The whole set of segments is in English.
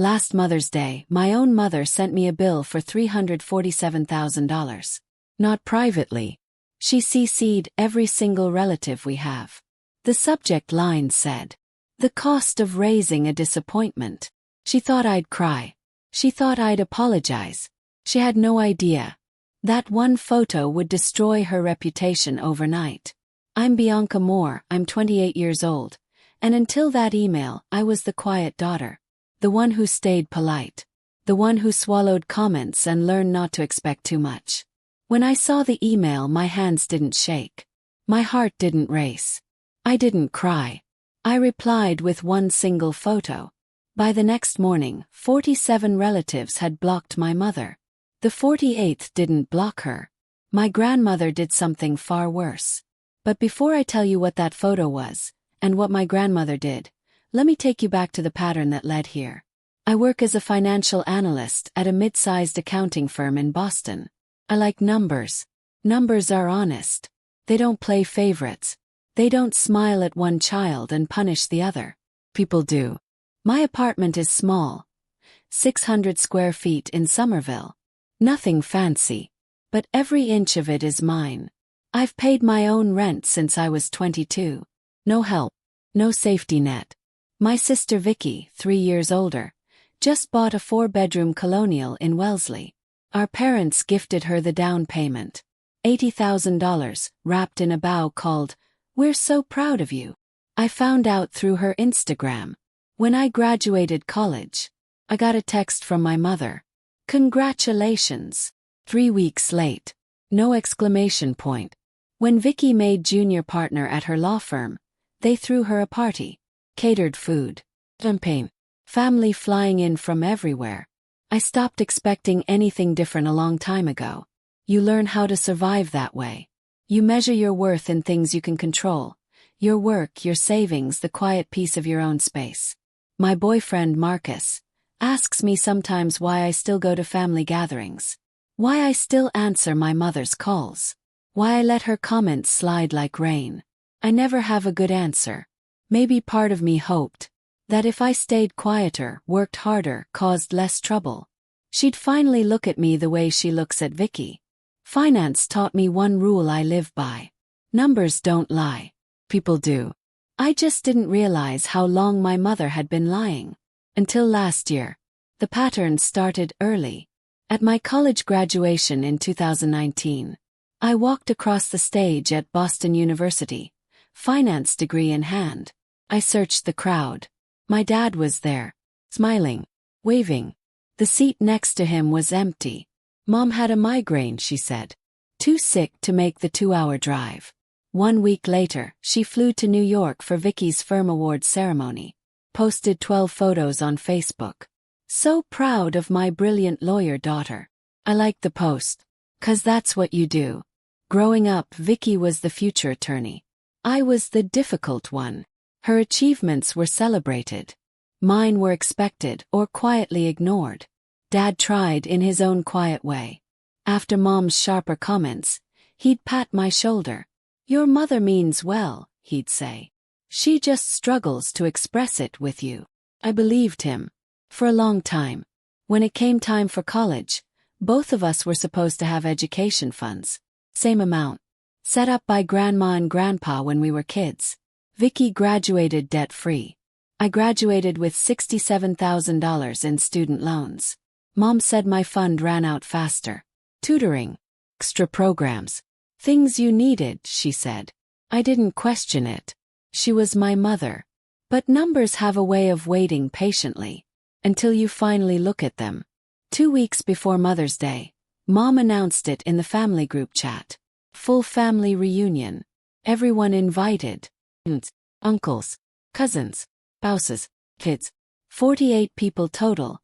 Last Mother's Day, my own mother sent me a bill for $347,000. Not privately. She CC'd every single relative we have. The subject line said, "The cost of raising a disappointment." She thought I'd cry. She thought I'd apologize. She had no idea. That one photo would destroy her reputation overnight. I'm Bianca Moore, I'm 28 years old, and until that email, I was the quiet daughter. The one who stayed polite. The one who swallowed comments and learned not to expect too much. When I saw the email, my hands didn't shake. My heart didn't race. I didn't cry. I replied with one single photo. By the next morning, 47 relatives had blocked my mother. The 48th didn't block her. My grandmother did something far worse. But before I tell you what that photo was, and what my grandmother did, let me take you back to the pattern that led here. I work as a financial analyst at a mid-sized accounting firm in Boston. I like numbers. Numbers are honest. They don't play favorites. They don't smile at one child and punish the other. People do. My apartment is small. 600 square feet in Somerville. Nothing fancy. But every inch of it is mine. I've paid my own rent since I was 22. No help. No safety net. My sister Vicky, 3 years older, just bought a 4-bedroom colonial in Wellesley. Our parents gifted her the down payment. $80,000, wrapped in a bow called, "We're so proud of you." I found out through her Instagram. When I graduated college, I got a text from my mother. "Congratulations." 3 weeks late. No exclamation point. When Vicky made junior partner at her law firm, they threw her a party. Catered food. Champagne. Family flying in from everywhere. I stopped expecting anything different a long time ago. You learn how to survive that way. You measure your worth in things you can control. Your work, your savings, the quiet peace of your own space. My boyfriend Marcus asks me sometimes why I still go to family gatherings. Why I still answer my mother's calls. Why I let her comments slide like rain. I never have a good answer. Maybe part of me hoped that if I stayed quieter, worked harder, caused less trouble, she'd finally look at me the way she looks at Vicky. Finance taught me one rule I live by. Numbers don't lie. People do. I just didn't realize how long my mother had been lying. Until last year. The pattern started early. At my college graduation in 2019, I walked across the stage at Boston University, finance degree in hand. I searched the crowd. My dad was there, smiling, waving. The seat next to him was empty. Mom had a migraine, she said. Too sick to make the 2-hour drive. 1 week later, she flew to New York for Vicky's firm awards ceremony. Posted 12 photos on Facebook. "So proud of my brilliant lawyer daughter." I liked the post. 'Cause that's what you do. Growing up, Vicky was the future attorney. I was the difficult one. Her achievements were celebrated. Mine were expected or quietly ignored. Dad tried in his own quiet way. After Mom's sharper comments, he'd pat my shoulder. "Your mother means well," he'd say. "She just struggles to express it with you." I believed him. For a long time. When it came time for college, both of us were supposed to have education funds. Same amount. Set up by Grandma and Grandpa when we were kids. Vicky graduated debt-free. I graduated with $67,000 in student loans. Mom said my fund ran out faster. Tutoring. Extra programs. Things you needed, she said. I didn't question it. She was my mother. But numbers have a way of waiting patiently. Until you finally look at them. 2 weeks before Mother's Day, Mom announced it in the family group chat. Full family reunion. Everyone invited. Aunts, uncles, cousins, spouses, kids. 48 people total,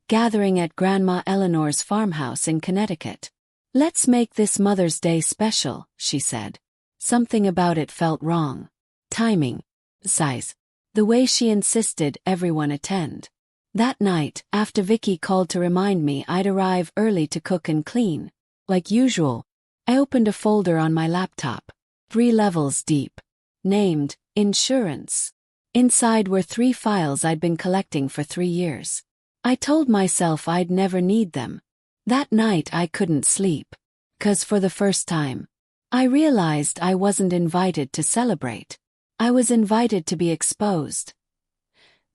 gathering at Grandma Eleanor's farmhouse in Connecticut. "Let's make this Mother's Day special," she said. Something about it felt wrong. Timing. Size. The way she insisted everyone attend. That night, after Vicky called to remind me I'd arrive early to cook and clean, like usual, I opened a folder on my laptop. 3 levels deep. Named, Insurance. Inside were 3 files I'd been collecting for 3 years. I told myself I'd never need them. That night I couldn't sleep. 'Cause for the first time, I realized I wasn't invited to celebrate. I was invited to be exposed.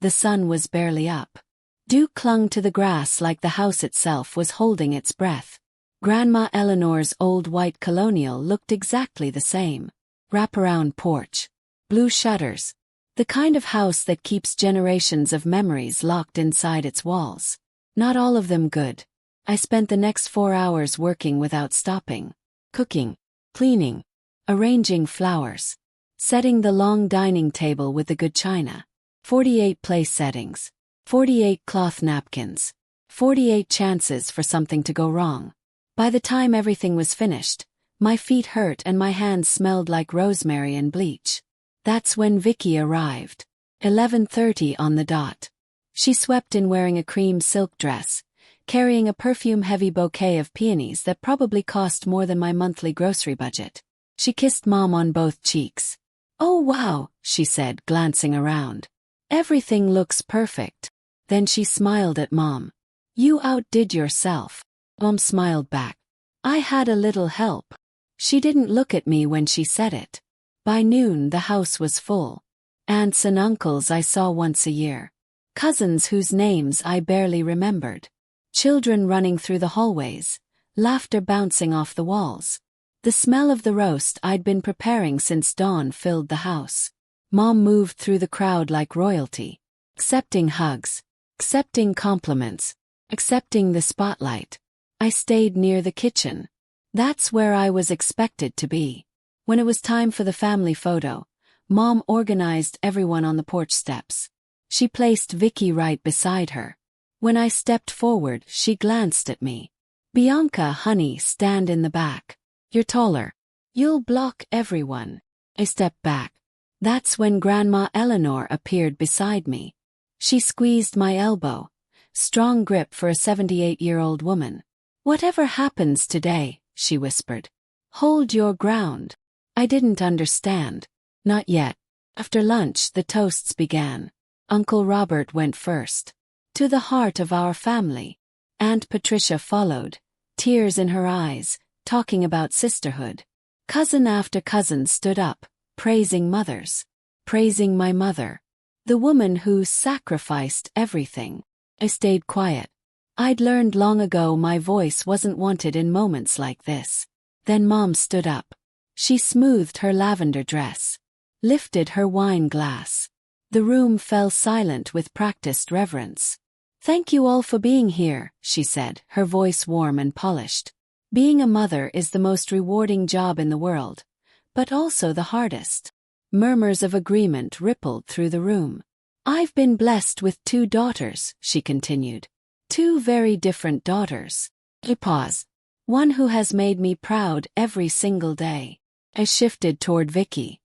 The sun was barely up. Dew clung to the grass like the house itself was holding its breath. Grandma Eleanor's old white colonial looked exactly the same. Wraparound porch. Blue shutters. The kind of house that keeps generations of memories locked inside its walls. Not all of them good. I spent the next 4 hours working without stopping. Cooking. Cleaning. Arranging flowers. Setting the long dining table with the good china. 48 place settings. 48 cloth napkins. 48 chances for something to go wrong. By the time everything was finished, my feet hurt and my hands smelled like rosemary and bleach. That's when Vicky arrived. 11:30 on the dot. She swept in wearing a cream silk dress, carrying a perfume-heavy bouquet of peonies that probably cost more than my monthly grocery budget. She kissed Mom on both cheeks. "Oh wow," she said, glancing around. "Everything looks perfect." Then she smiled at Mom. "You outdid yourself." Mom smiled back. "I had a little help." She didn't look at me when she said it. By noon the house was full. Aunts and uncles I saw once a year. Cousins whose names I barely remembered. Children running through the hallways, laughter bouncing off the walls. The smell of the roast I'd been preparing since dawn filled the house. Mom moved through the crowd like royalty, accepting hugs, accepting compliments, accepting the spotlight. I stayed near the kitchen. That's where I was expected to be. When it was time for the family photo, Mom organized everyone on the porch steps. She placed Vicky right beside her. When I stepped forward, she glanced at me. "Bianca, honey, stand in the back. You're taller. You'll block everyone." I stepped back. That's when Grandma Eleanor appeared beside me. She squeezed my elbow. Strong grip for a 78-year-old woman. "Whatever happens today," she whispered, "hold your ground." I didn't understand. Not yet. After lunch, the toasts began. Uncle Robert went first. "To the heart of our family." Aunt Patricia followed, tears in her eyes, talking about sisterhood. Cousin after cousin stood up, praising mothers. Praising my mother. The woman who sacrificed everything. I stayed quiet. I'd learned long ago my voice wasn't wanted in moments like this. Then Mom stood up. She smoothed her lavender dress. Lifted her wine glass. The room fell silent with practiced reverence. "Thank you all for being here," she said, her voice warm and polished. "Being a mother is the most rewarding job in the world, but also the hardest." Murmurs of agreement rippled through the room. "I've been blessed with 2 daughters," she continued. 2 very different daughters. I paused. One who has made me proud every single day. I shifted toward Vicky.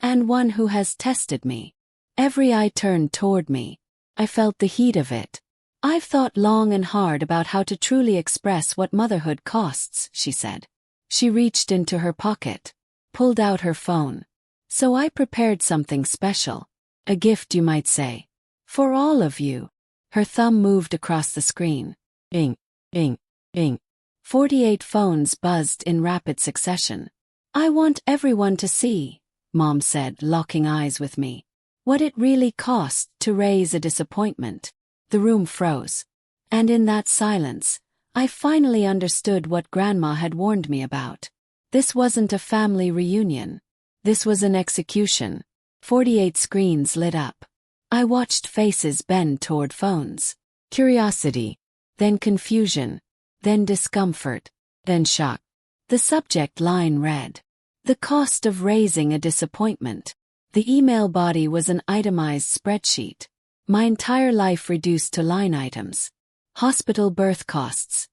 And one who has tested me. Every eye turned toward me. I felt the heat of it. "I've thought long and hard about how to truly express what motherhood costs," she said. She reached into her pocket. Pulled out her phone. "So I prepared something special. A gift, you might say. For all of you." Her thumb moved across the screen. Bing, bing, bing. 48 phones buzzed in rapid succession. "I want everyone to see," Mom said, locking eyes with me, "what it really costs to raise a disappointment." The room froze. And in that silence, I finally understood what Grandma had warned me about. This wasn't a family reunion. This was an execution. 48 screens lit up. I watched faces bend toward phones. Curiosity. Then confusion. Then discomfort. Then shock. The subject line read, "The cost of raising a disappointment." The email body was an itemized spreadsheet. My entire life reduced to line items. Hospital birth costs.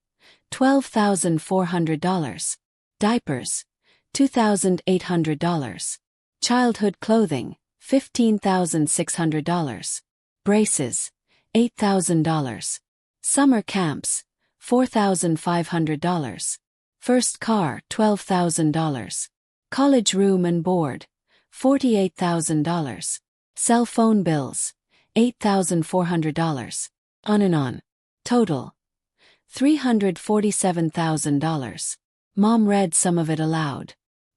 $12,400. Diapers. $2,800. Childhood clothing. $15,600. Braces. $8,000. Summer camps. $4,500. First car, $12,000. College room and board, $48,000. Cell phone bills, $8,400. On and on. Total. $347,000. Mom read some of it aloud.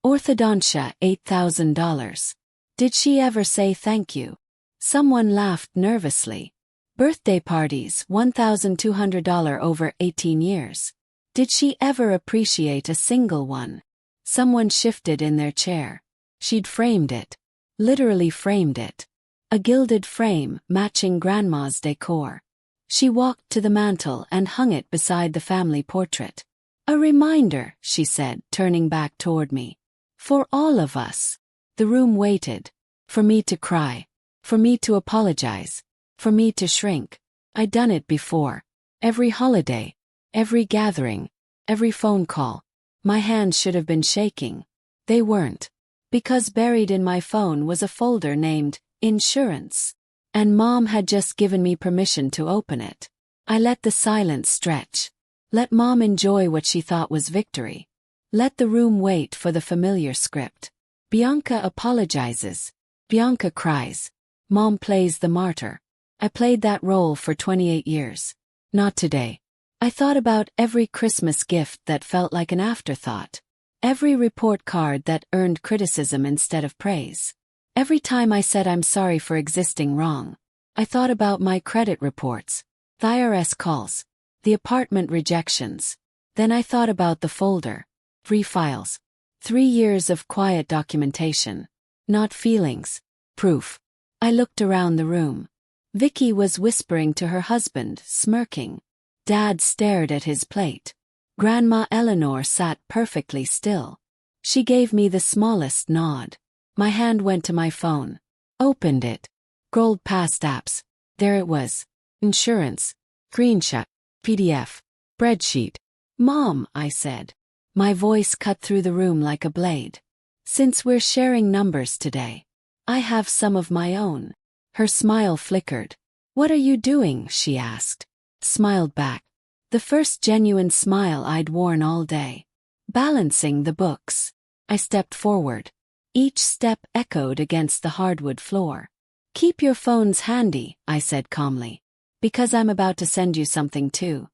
Orthodontia, $8,000. Did she ever say thank you? Someone laughed nervously. Birthday parties, $1,200 over 18 years. Did she ever appreciate a single one? Someone shifted in their chair. She'd framed it. Literally framed it. A gilded frame, matching Grandma's decor. She walked to the mantel and hung it beside the family portrait. A reminder, she said, turning back toward me. For all of us. The room waited. For me to cry. For me to apologize. For me to shrink. I'd done it before. Every holiday. Every gathering. Every phone call. My hands should have been shaking. They weren't. Because buried in my phone was a folder named Insurance. And Mom had just given me permission to open it. I let the silence stretch. Let Mom enjoy what she thought was victory. Let the room wait for the familiar script. Bianca apologizes. Bianca cries. Mom plays the martyr. I played that role for 28 years. Not today. I thought about every Christmas gift that felt like an afterthought. Every report card that earned criticism instead of praise. Every time I said I'm sorry for existing wrong. I thought about my credit reports. The IRS calls. The apartment rejections. Then I thought about the folder. 3 files. 3 years of quiet documentation. Not feelings. Proof. I looked around the room. Vicky was whispering to her husband, smirking. Dad stared at his plate. Grandma Eleanor sat perfectly still. She gave me the smallest nod. My hand went to my phone. Opened it. Scrolled past apps. There it was. Insurance. Screenshot. PDF. Spreadsheet. Mom, I said. My voice cut through the room like a blade. Since we're sharing numbers today, I have some of my own. Her smile flickered. What are you doing? She asked. Smiled back. The first genuine smile I'd worn all day. Balancing the books. I stepped forward. Each step echoed against the hardwood floor. Keep your phones handy, I said calmly. Because I'm about to send you something too.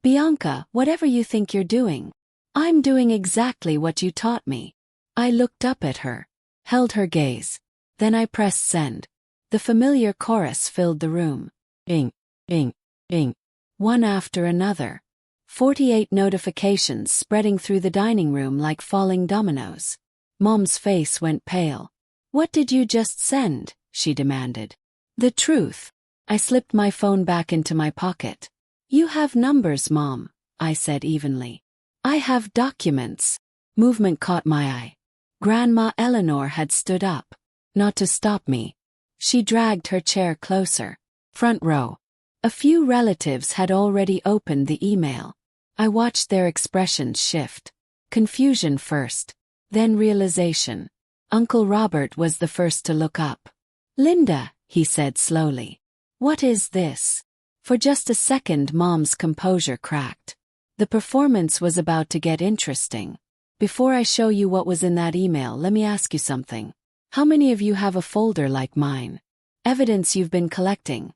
Bianca, whatever you think you're doing, I'm doing exactly what you taught me. I looked up at her. Held her gaze. Then I pressed send. The familiar chorus filled the room. Ing, ing, ing. One after another. 48 notifications spreading through the dining room like falling dominoes. Mom's face went pale. What did you just send? She demanded. The truth. I slipped my phone back into my pocket. You have numbers, Mom, I said evenly. I have documents. Movement caught my eye. Grandma Eleanor had stood up. Not to stop me. She dragged her chair closer. Front row. A few relatives had already opened the email. I watched their expressions shift. Confusion first. Then realization. Uncle Robert was the first to look up. Linda, he said slowly. What is this? For just a second Mom's composure cracked. The performance was about to get interesting. Before I show you what was in that email, let me ask you something. How many of you have a folder like mine? Evidence you've been collecting.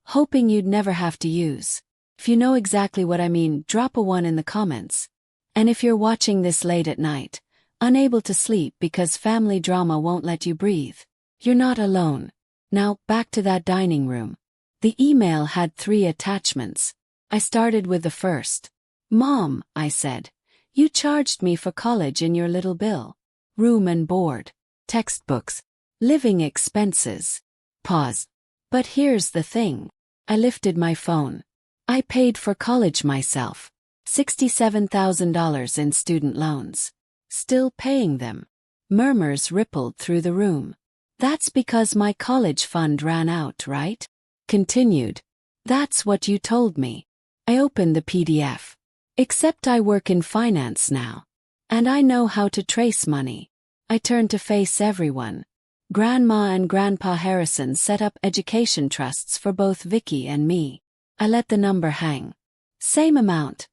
Hoping you'd never have to use. If you know exactly what I mean, drop a 1 in the comments. And if you're watching this late at night, unable to sleep because family drama won't let you breathe, you're not alone. Now, back to that dining room. The email had 3 attachments. I started with the first. Mom, I said, you charged me for college in your little bill. Room and board. Textbooks. Living expenses. Pause. But here's the thing. I lifted my phone. I paid for college myself. $67,000 in student loans. Still paying them. Murmurs rippled through the room. That's because my college fund ran out, right? Continued. That's what you told me. I opened the PDF. Except I work in finance now. And I know how to trace money. I turned to face everyone. Grandma and Grandpa Harrison set up education trusts for both Vicky and me. I let the number hang. Same amount.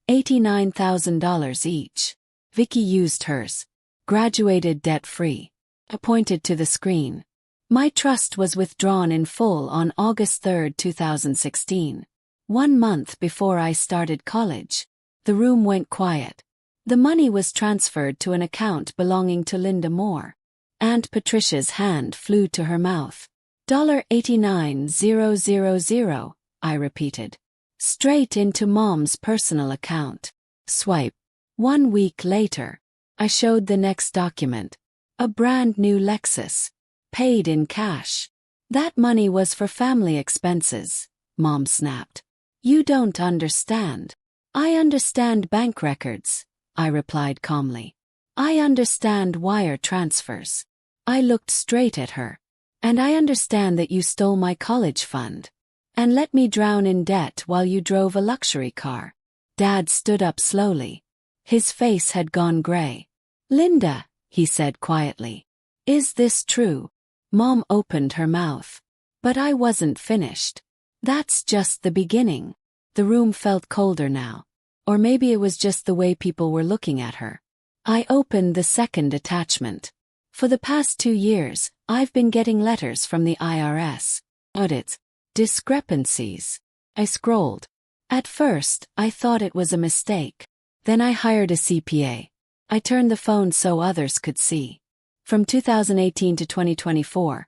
$89,000 each. Vicky used hers. Graduated debt-free. I pointed to the screen. My trust was withdrawn in full on August 3, 2016. 1 month before I started college. The room went quiet. The money was transferred to an account belonging to Linda Moore. Aunt Patricia's hand flew to her mouth. $89,000, I repeated. Straight into Mom's personal account. Swipe. 1 week later, I showed the next document. A brand new Lexus. Paid in cash. That money was for family expenses, Mom snapped. You don't understand. I understand bank records, I replied calmly. I understand wire transfers. I looked straight at her. And I understand that you stole my college fund. And let me drown in debt while you drove a luxury car. Dad stood up slowly. His face had gone gray. Linda, he said quietly. Is this true? Mom opened her mouth. But I wasn't finished. That's just the beginning. The room felt colder now. Or maybe it was just the way people were looking at her. I opened the second attachment. For the past 2 years, I've been getting letters from the IRS. Audits. Discrepancies. I scrolled. At first, I thought it was a mistake. Then I hired a CPA. I turned the phone so others could see. From 2018 to 2024,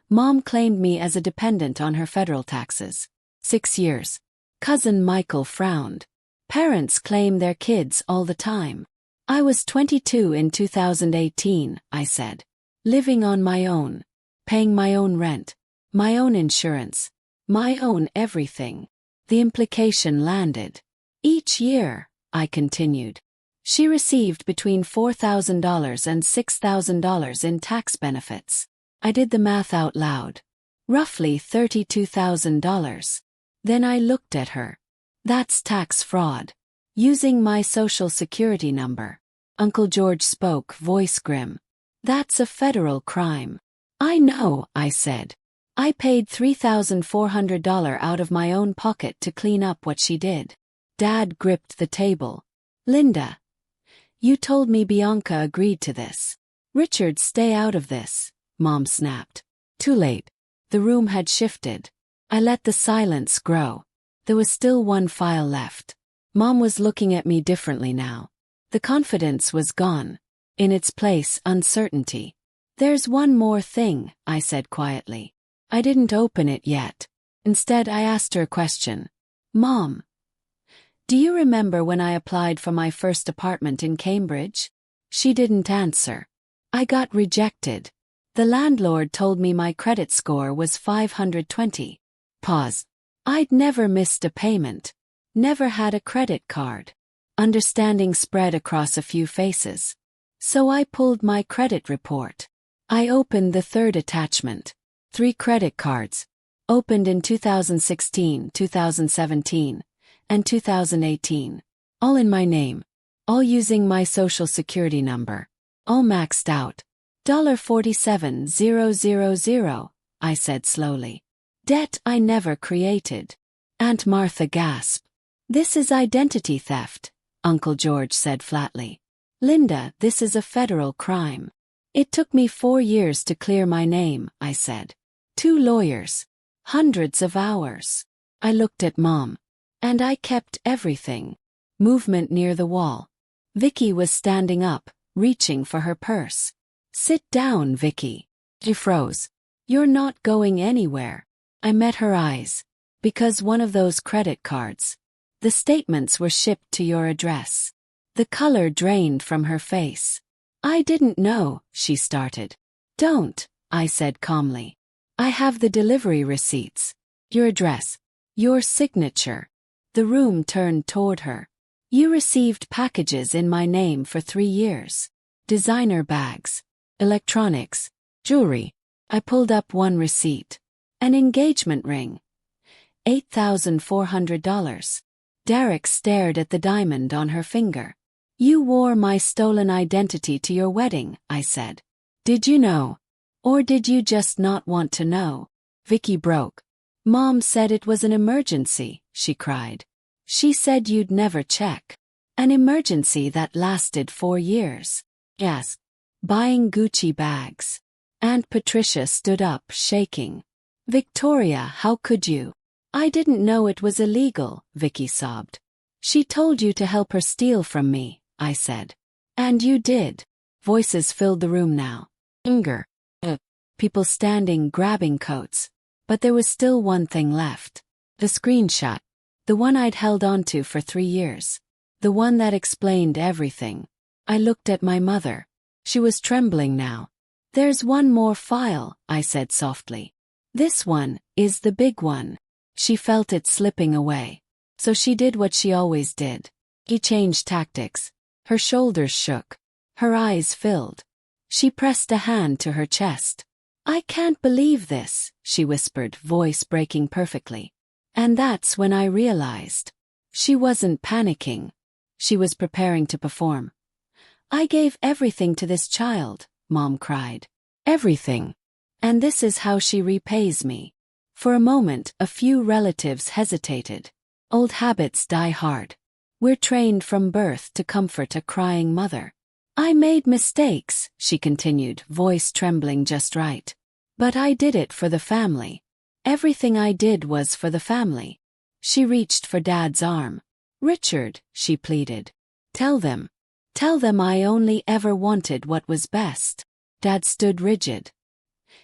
Mom claimed me as a dependent on her federal taxes. 6 years. Cousin Michael frowned. Parents claim their kids all the time. I was 22 in 2018, I said. Living on my own. Paying my own rent. My own insurance. My own everything. The implication landed. Each year, I continued. She received between $4,000 and $6,000 in tax benefits. I did the math out loud. Roughly $32,000. Then I looked at her. That's tax fraud. Using my social security number. Uncle George spoke, voice grim. That's a federal crime. I know, I said. I paid $3,400 out of my own pocket to clean up what she did. Dad gripped the table. Linda. You told me Bianca agreed to this. Richard, stay out of this, Mom snapped. Too late. The room had shifted. I let the silence grow. There was still one file left. Mom was looking at me differently now. The confidence was gone. In its place, uncertainty. There's one more thing, I said quietly. I didn't open it yet. Instead, I asked her a question. Mom. Do you remember when I applied for my first apartment in Cambridge? She didn't answer. I got rejected. The landlord told me my credit score was 520. Pause. I'd never missed a payment. Never had a credit card. Understanding spread across a few faces. So I pulled my credit report. I opened the third attachment. 3 credit cards. Opened in 2016, 2017, and 2018. All in my name. All using my social security number. All maxed out. $47,000, I said slowly. Debt I never created. Aunt Martha gasped. This is identity theft, Uncle George said flatly. Linda, this is a federal crime. It took me 4 years to clear my name, I said. 2 lawyers. Hundreds of hours. I looked at Mom. And I kept everything. Movement near the wall. Vicky was standing up, reaching for her purse. Sit down, Vicky. She froze. You're not going anywhere. I met her eyes. Because one of those credit cards. The statements were shipped to your address. The color drained from her face. I didn't know, she started. Don't, I said calmly. I have the delivery receipts. Your address. Your signature. The room turned toward her. You received packages in my name for 3 years. Designer bags. Electronics. Jewelry. I pulled up one receipt. An engagement ring. $8,400. Derek stared at the diamond on her finger. You wore my stolen identity to your wedding, I said. Did you know? Or did you just not want to know? Vicky broke. Mom said it was an emergency, she cried. She said you'd never check. An emergency that lasted 4 years. Yes. Buying Gucci bags. Aunt Patricia stood up, shaking. Victoria, how could you? I didn't know it was illegal, Vicky sobbed. She told you to help her steal from me, I said. And you did. Voices filled the room now. Anger. People standing, grabbing coats. But there was still one thing left. The screenshot. The one I'd held onto for 3 years. The one that explained everything. I looked at my mother. She was trembling now. There's one more file, I said softly. This one is the big one. She felt it slipping away. So she did what she always did. He changed tactics. Her shoulders shook. Her eyes filled. She pressed a hand to her chest. I can't believe this, she whispered, voice breaking perfectly. And that's when I realized. She wasn't panicking. She was preparing to perform. I gave everything to this child, Mom cried. Everything. And this is how she repays me. For a moment, a few relatives hesitated. Old habits die hard. We're trained from birth to comfort a crying mother. I made mistakes, she continued, voice trembling just right. But I did it for the family. Everything I did was for the family. She reached for Dad's arm. Richard, she pleaded. Tell them I only ever wanted what was best. Dad stood rigid.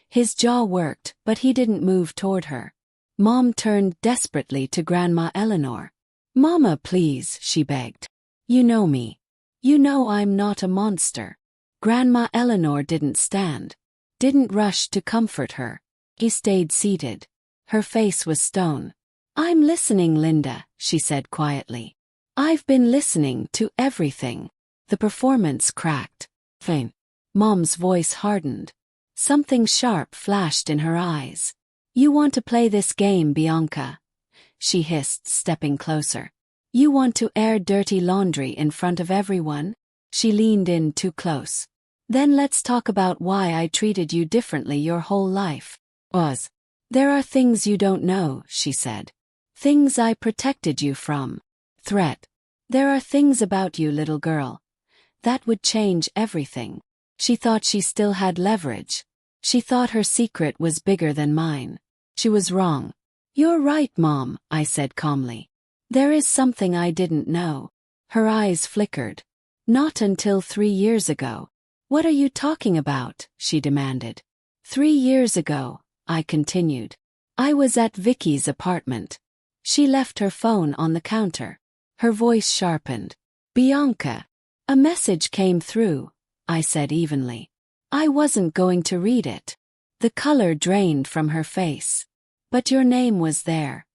His jaw worked, but he didn't move toward her. Mom turned desperately to Grandma Eleanor. Mama, please, she begged. You know me. You know I'm not a monster. Grandma Eleanor didn't stand. Didn't rush to comfort her. He stayed seated. Her face was stone. I'm listening, Linda, she said quietly. I've been listening to everything. The performance cracked. Faint. Mom's voice hardened. Something sharp flashed in her eyes. You want to play this game, Bianca? She hissed, stepping closer. You want to air dirty laundry in front of everyone? She leaned in too close. Then let's talk about why I treated you differently your whole life. There are things you don't know, she said. Things I protected you from. Threat. There are things about you, little girl. That would change everything. She thought she still had leverage. She thought her secret was bigger than mine. She was wrong. You're right, Mom, I said calmly. There is something I didn't know. Her eyes flickered. Not until 3 years ago. What are you talking about? She demanded. 3 years ago, I continued. I was at Vicky's apartment. She left her phone on the counter. Her voice sharpened. Bianca. A message came through, I said evenly. I wasn't going to read it. The color drained from her face. But your name was there.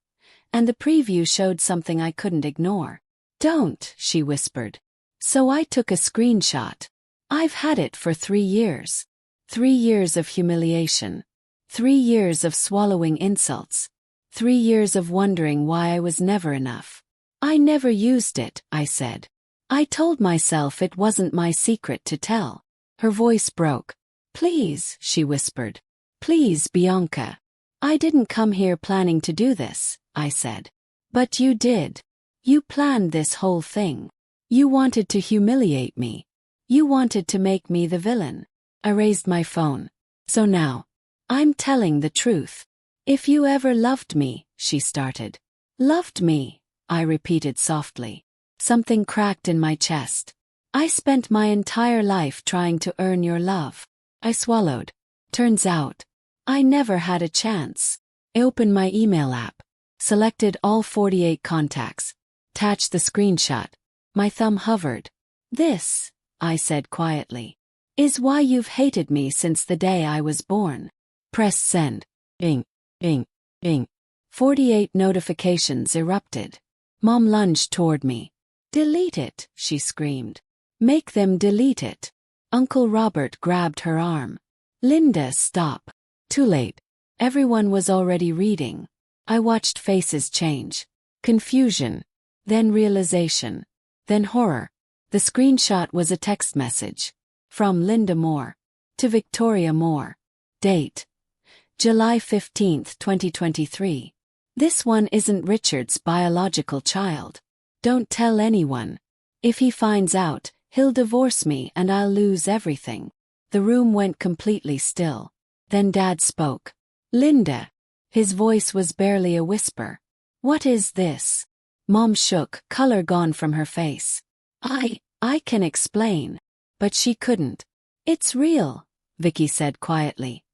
And the preview showed something I couldn't ignore. Don't, she whispered. So I took a screenshot. I've had it for 3 years. 3 years of humiliation. 3 years of swallowing insults. 3 years of wondering why I was never enough. I never used it, I said. I told myself it wasn't my secret to tell. Her voice broke. Please, she whispered. Please, Bianca. I didn't come here planning to do this, I said. But you did. You planned this whole thing. You wanted to humiliate me. You wanted to make me the villain. I raised my phone. So now, I'm telling the truth. If you ever loved me, she started. Loved me, I repeated softly. Something cracked in my chest. I spent my entire life trying to earn your love. I swallowed. Turns out, I never had a chance. I opened my email app. Selected all 48 contacts. Attached the screenshot. My thumb hovered. This, I said quietly, is why you've hated me since the day I was born. Press send. Bing, bing, bing. 48 notifications erupted. Mom lunged toward me. Delete it, she screamed. Make them delete it. Uncle Robert grabbed her arm. Linda, stop. Too late. Everyone was already reading. I watched faces change. Confusion. Then realization. Then horror. The screenshot was a text message. From Linda Moore. To Victoria Moore. Date. July 15, 2023. This one isn't Richard's biological child. Don't tell anyone. If he finds out, he'll divorce me and I'll lose everything. The room went completely still. Then Dad spoke. Linda. His voice was barely a whisper. What is this? Mom shook, color gone from her face. I can explain. But she couldn't. It's real, Vicky said quietly.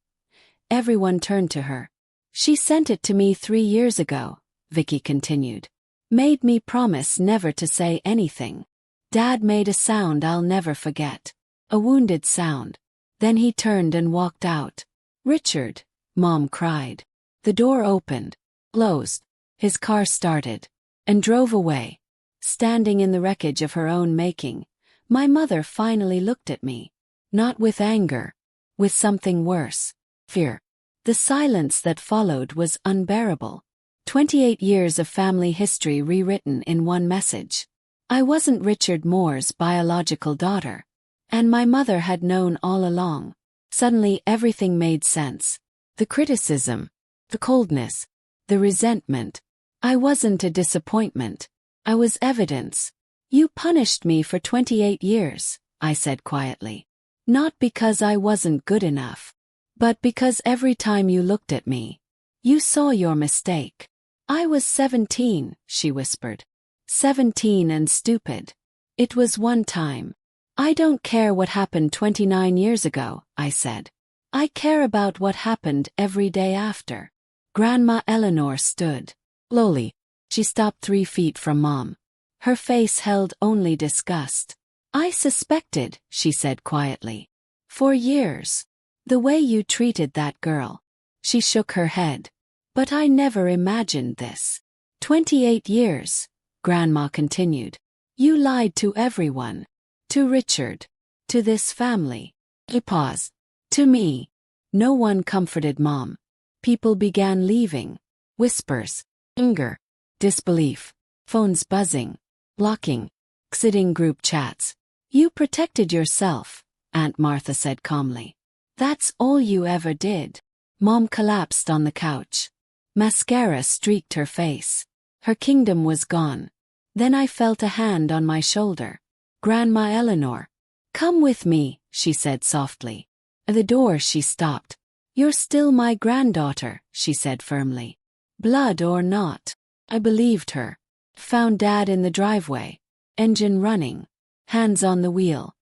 Everyone turned to her. She sent it to me 3 years ago, Vicky continued. Made me promise never to say anything. Dad made a sound I'll never forget. A wounded sound. Then he turned and walked out. Richard, Mom cried. The door opened, closed. His car started, and drove away. Standing in the wreckage of her own making, my mother finally looked at me. Not with anger, with something worse. Fear. The silence that followed was unbearable. 28 years of family history rewritten in one message. I wasn't Richard Moore's biological daughter. And my mother had known all along. Suddenly everything made sense. The criticism, the coldness, the resentment. I wasn't a disappointment. I was evidence. You punished me for 28 years, I said quietly. Not because I wasn't good enough, but because every time you looked at me, you saw your mistake. I was 17, she whispered. 17 and stupid. It was one time. I don't care what happened 29 years ago, I said. I care about what happened every day after. Grandma Eleanor stood. Slowly, she stopped 3 feet from Mom. Her face held only disgust. I suspected, she said quietly. For years. The way you treated that girl. She shook her head. But I never imagined this. 28 years, Grandma continued. You lied to everyone. To Richard. To this family. He paused. To me. No one comforted Mom. People began leaving. Whispers. Anger. Disbelief. Phones buzzing. Blocking. Exiting group chats. You protected yourself, Aunt Martha said calmly. That's all you ever did. Mom collapsed on the couch. Mascara streaked her face. Her kingdom was gone. Then I felt a hand on my shoulder. Grandma Eleanor. Come with me, she said softly. At the door she stopped. You're still my granddaughter, she said firmly. Blood or not. I believed her. Found Dad in the driveway. Engine running. Hands on the wheel.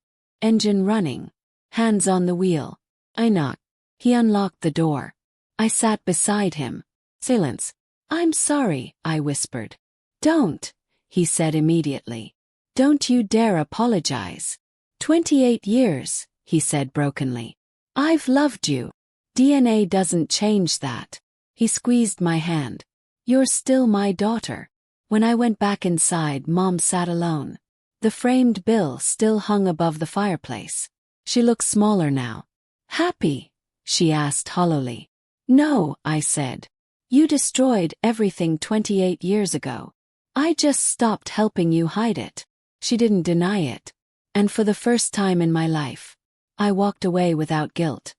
Engine running. Hands on the wheel. I knocked. He unlocked the door. I sat beside him. Silence. I'm sorry, I whispered. Don't, he said immediately. Don't you dare apologize. 28 years, he said brokenly. I've loved you. DNA doesn't change that. He squeezed my hand. You're still my daughter. When I went back inside, Mom sat alone. The framed bill still hung above the fireplace. She looked smaller now. Happy? She asked hollowly. No, I said. You destroyed everything 28 years ago. I just stopped helping you hide it. She didn't deny it. And for the first time in my life, I walked away without guilt.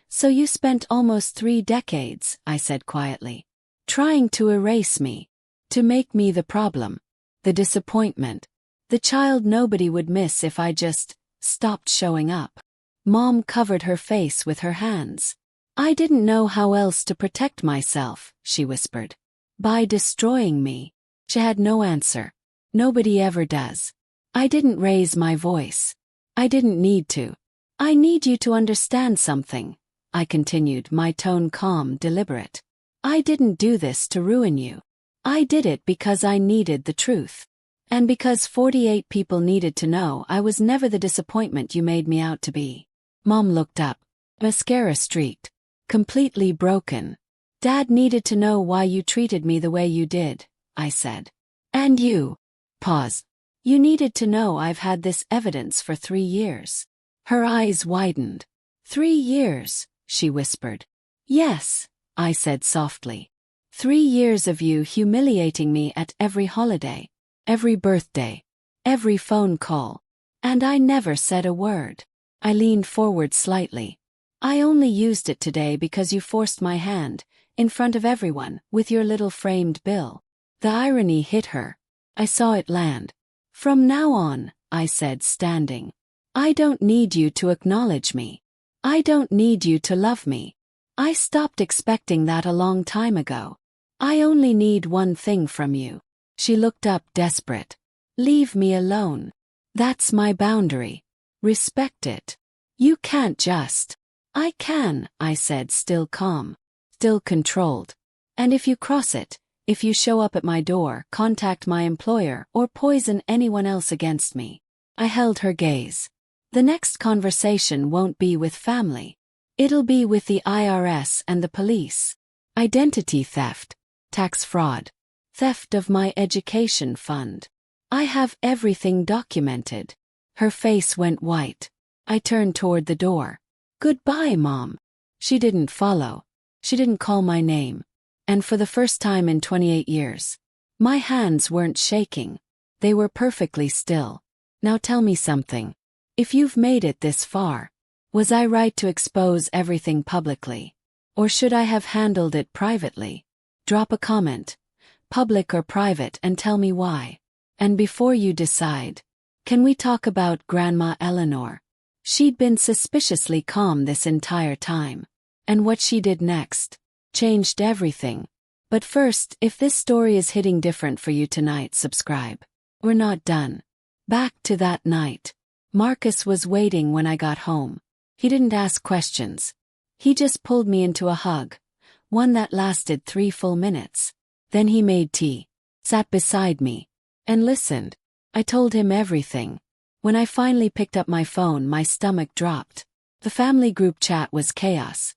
So you spent almost 3 decades, I said quietly, trying to erase me, to make me the problem, the disappointment, the child nobody would miss if I just stopped showing up. Mom covered her face with her hands. I didn't know how else to protect myself, she whispered. By destroying me. She had no answer. Nobody ever does. I didn't raise my voice. I didn't need to. I need you to understand something, I continued, my tone calm, deliberate. I didn't do this to ruin you. I did it because I needed the truth. And because 48 people needed to know I was never the disappointment you made me out to be. Mom looked up. Mascara streaked. Completely broken. Dad needed to know why you treated me the way you did, I said. And you. Pause. You needed to know I've had this evidence for 3 years. Her eyes widened. 3 years, she whispered. Yes, I said softly. 3 years of you humiliating me at every holiday, every birthday, every phone call. And I never said a word. I leaned forward slightly. I only used it today because you forced my hand, in front of everyone, with your little framed bill. The irony hit her. I saw it land. From now on, I said, standing. I don't need you to acknowledge me. I don't need you to love me. I stopped expecting that a long time ago. I only need one thing from you. She looked up desperate. Leave me alone. That's my boundary. Respect it. You can't just. I can, I said, still calm, still controlled. And if you cross it, if you show up at my door, contact my employer, or poison anyone else against me. I held her gaze. The next conversation won't be with family. It'll be with the IRS and the police. Identity theft, tax fraud, theft of my education fund. I have everything documented. Her face went white. I turned toward the door. Goodbye, Mom. She didn't follow. She didn't call my name. And for the first time in 28 years, my hands weren't shaking. They were perfectly still. Now tell me something. If you've made it this far, was I right to expose everything publicly? Or should I have handled it privately? Drop a comment, public or private, and tell me why. And before you decide, can we talk about Grandma Eleanor? She'd been suspiciously calm this entire time. And what she did next changed everything. But first, if this story is hitting different for you tonight, subscribe. We're not done. Back to that night. Marcus was waiting when I got home. He didn't ask questions. He just pulled me into a hug, one that lasted 3 full minutes. Then he made tea, sat beside me, and listened. I told him everything. When I finally picked up my phone, my stomach dropped. The family group chat was chaos.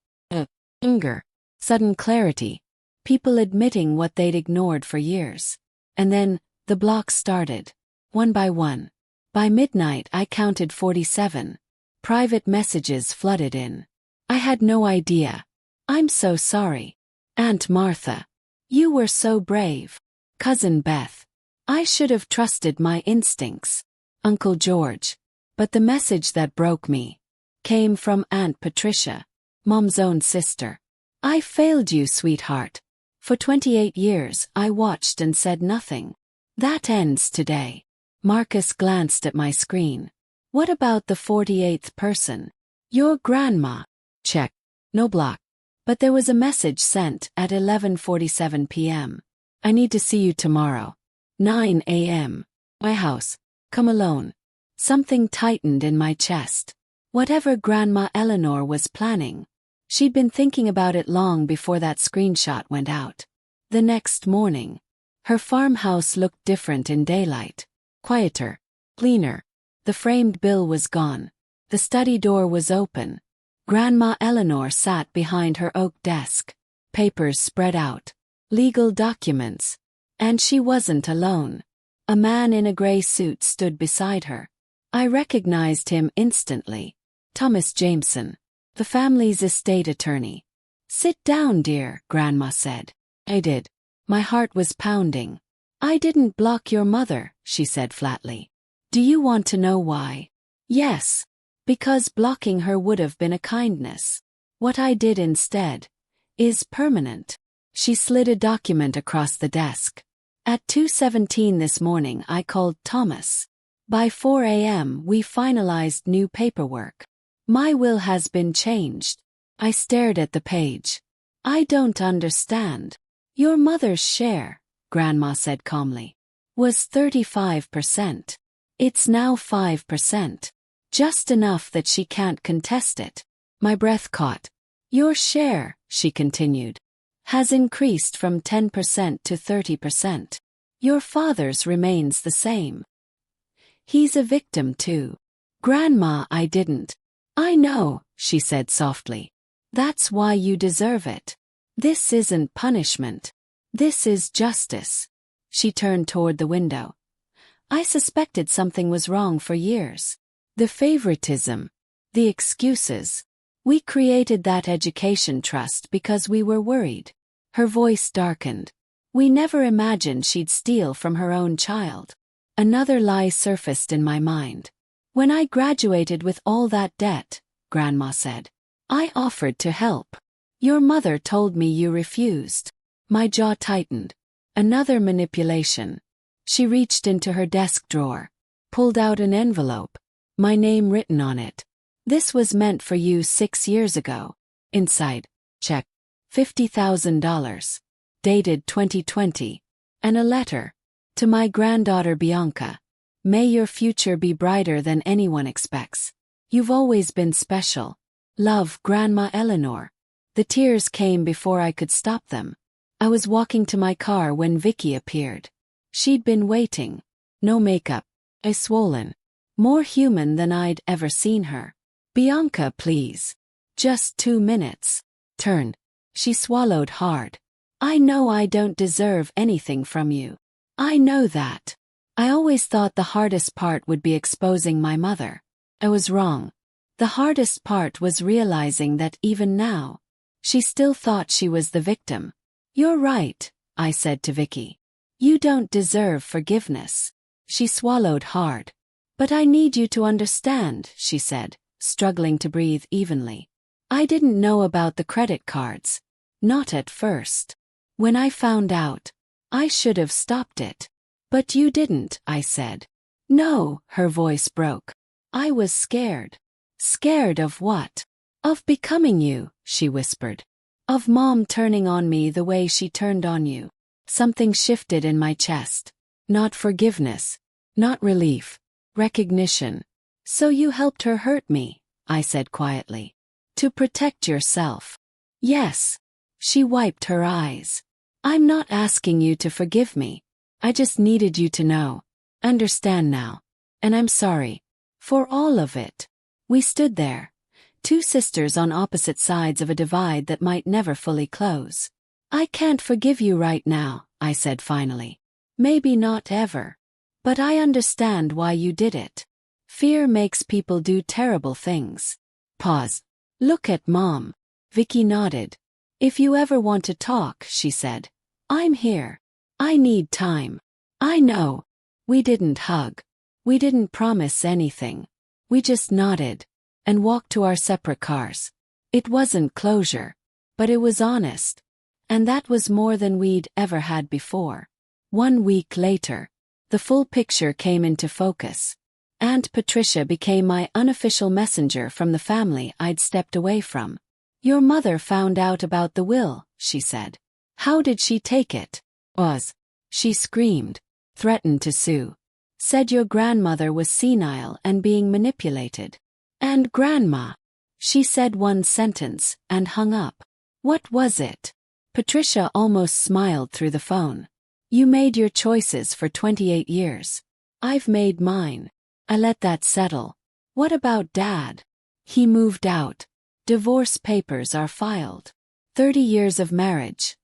Anger, sudden clarity, people admitting what they'd ignored for years. And then, the blocks started, one by one. By midnight I counted 47. Private messages flooded in. I had no idea. I'm so sorry. Aunt Martha. You were so brave. Cousin Beth. I should have trusted my instincts. Uncle George. But the message that broke me came from Aunt Patricia, Mom's own sister. I failed you, sweetheart. For 28 years I watched and said nothing. That ends today. Marcus glanced at my screen. What about the 48th person? Your grandma. Check. No block. But there was a message sent at 11:47 p.m. I need to see you tomorrow. 9 a.m. My house. Come alone. Something tightened in my chest. Whatever Grandma Eleanor was planning, she'd been thinking about it long before that screenshot went out. The next morning, her farmhouse looked different in daylight. Quieter. Cleaner. The framed bill was gone. The study door was open. Grandma Eleanor sat behind her oak desk. Papers spread out. Legal documents. And she wasn't alone. A man in a gray suit stood beside her. I recognized him instantly. Thomas Jameson, the family's estate attorney. Sit down, dear, Grandma said. I did. My heart was pounding. I didn't block your mother, she said flatly. Do you want to know why? Yes. Because blocking her would have been a kindness. What I did instead is permanent. She slid a document across the desk. At 2:17 this morning I called Thomas. By 4 a.m. we finalized new paperwork. My will has been changed. I stared at the page. I don't understand. Your mother's share, Grandma said calmly, was 35%. It's now 5%. Just enough that she can't contest it. My breath caught. Your share, she continued, has increased from 10% to 30%. Your father's remains the same. He's a victim too. Grandma, I didn't. I know, she said softly. That's why you deserve it. This isn't punishment. This is justice. She turned toward the window. I suspected something was wrong for years. The favoritism. The excuses. We created that education trust because we were worried. Her voice darkened. We never imagined she'd steal from her own child. Another lie surfaced in my mind. When I graduated with all that debt, Grandma said, I offered to help. Your mother told me you refused. My jaw tightened. Another manipulation. She reached into her desk drawer, pulled out an envelope, my name written on it. This was meant for you 6 years ago. Inside, check. $50,000. Dated 2020. And a letter. To my granddaughter Bianca. May your future be brighter than anyone expects. You've always been special. Love, Grandma Eleanor. The tears came before I could stop them. I was walking to my car when Vicky appeared. She'd been waiting. No makeup. Eyes swollen. More human than I'd ever seen her. Bianca, please. Just 2 minutes. Turned. She swallowed hard. I know I don't deserve anything from you. I know that. I always thought the hardest part would be exposing my mother. I was wrong. The hardest part was realizing that even now, she still thought she was the victim. You're right, I said to Vicky. You don't deserve forgiveness. She swallowed hard. But I need you to understand, she said, struggling to breathe evenly. I didn't know about the credit cards. Not at first. When I found out, I should have stopped it. But you didn't, I said. No, her voice broke. I was scared. Scared of what? Of becoming you, she whispered. Of Mom turning on me the way she turned on you. Something shifted in my chest. Not forgiveness. Not relief. Recognition. So you helped her hurt me, I said quietly. To protect yourself. Yes. She wiped her eyes. I'm not asking you to forgive me. I just needed you to know. Understand now. And I'm sorry. For all of it. We stood there. 2 sisters on opposite sides of a divide that might never fully close. I can't forgive you right now, I said finally. Maybe not ever. But I understand why you did it. Fear makes people do terrible things. Pause. Look at Mom. Vicky nodded. If you ever want to talk, she said. I'm here. I need time. I know. We didn't hug. We didn't promise anything. We just nodded. And walked to our separate cars. It wasn't closure. But it was honest. And that was more than we'd ever had before. 1 week later, the full picture came into focus. Aunt Patricia became my unofficial messenger from the family I'd stepped away from. Your mother found out about the will, she said. How did she take it? She screamed, threatened to sue. Said your grandmother was senile and being manipulated. And Grandma. She said one sentence and hung up. What was it? Patricia almost smiled through the phone. You made your choices for 28 years. I've made mine. I let that settle. What about Dad? He moved out. Divorce papers are filed. 30 years of marriage.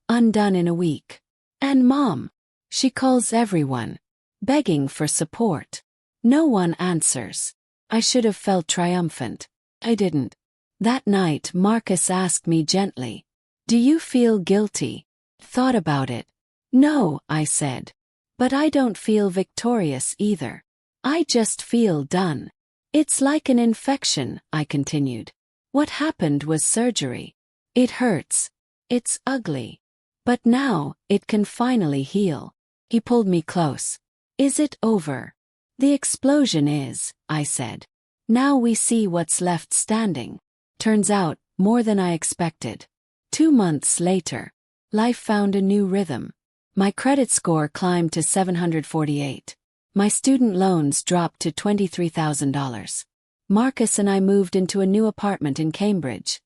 Undone in a week. And Mom. She calls everyone. Begging for support. No one answers. I should have felt triumphant. I didn't. That night Marcus asked me gently. Do you feel guilty? Thought about it. No, I said. But I don't feel victorious either. I just feel done. It's like an infection, I continued. What happened was surgery. It hurts. It's ugly. But now, it can finally heal. He pulled me close. Is it over? The explosion is, I said. Now we see what's left standing. Turns out, more than I expected. 2 months later, life found a new rhythm. My credit score climbed to 748. My student loans dropped to $23,000. Marcus and I moved into a new apartment in Cambridge.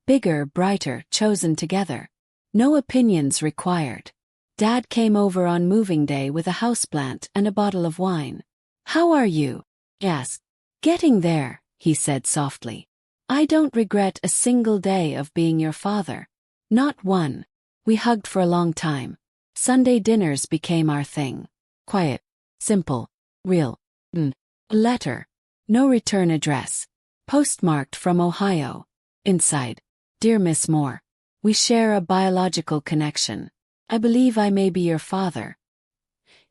Bigger, brighter, chosen together. No opinions required. Dad came over on moving day with a houseplant and a bottle of wine. How are you? I asked. Getting there, he said softly. I don't regret a single day of being your father. Not one. We hugged for a long time. Sunday dinners became our thing. Quiet. Simple. Real. A letter. No return address. Postmarked from Ohio. Inside. Dear Miss Moore. We share a biological connection. I believe I may be your father.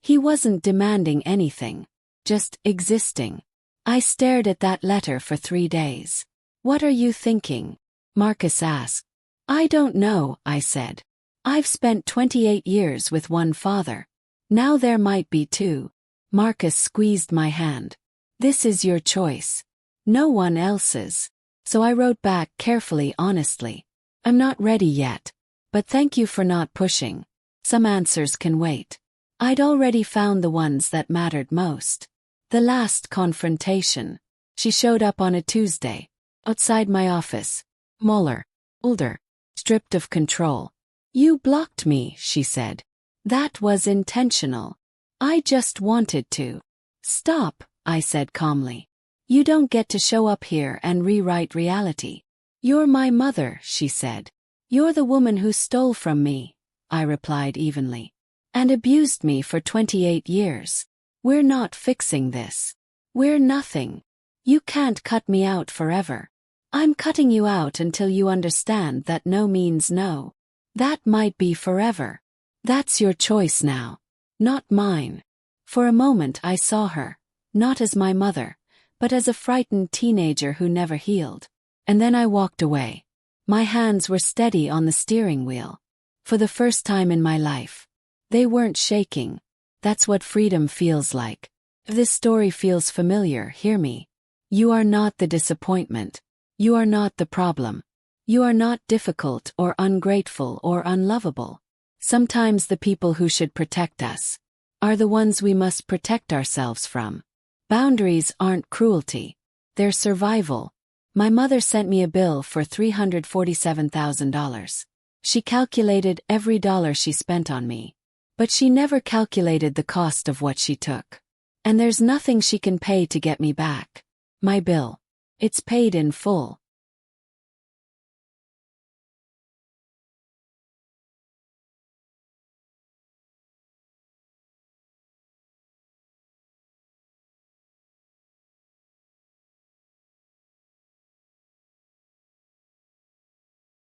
He wasn't demanding anything. Just existing. I stared at that letter for 3 days. What are you thinking? Marcus asked. I don't know, I said. I've spent 28 years with one father. Now there might be 2. Marcus squeezed my hand. This is your choice. No one else's. So I wrote back carefully, honestly. I'm not ready yet. But thank you for not pushing. Some answers can wait. I'd already found the ones that mattered most. The last confrontation. She showed up on a Tuesday. Outside my office. Smaller. Older. Stripped of control. You blocked me, she said. That was intentional. I just wanted to. Stop, I said calmly. You don't get to show up here and rewrite reality. You're my mother, she said. You're the woman who stole from me, I replied evenly. And abused me for 28 years. We're not fixing this. We're nothing. You can't cut me out forever. I'm cutting you out until you understand that no means no. That might be forever. That's your choice now. Not mine. For a moment I saw her, not as my mother, but as a frightened teenager who never healed. And then I walked away. My hands were steady on the steering wheel. For the first time in my life. They weren't shaking. That's what freedom feels like. If this story feels familiar, hear me. You are not the disappointment. You are not the problem. You are not difficult or ungrateful or unlovable. Sometimes the people who should protect us are the ones we must protect ourselves from. Boundaries aren't cruelty. They're survival. My mother sent me a bill for $347,000. She calculated every dollar she spent on me. But she never calculated the cost of what she took. And there's nothing she can pay to get me back. My bill. It's paid in full.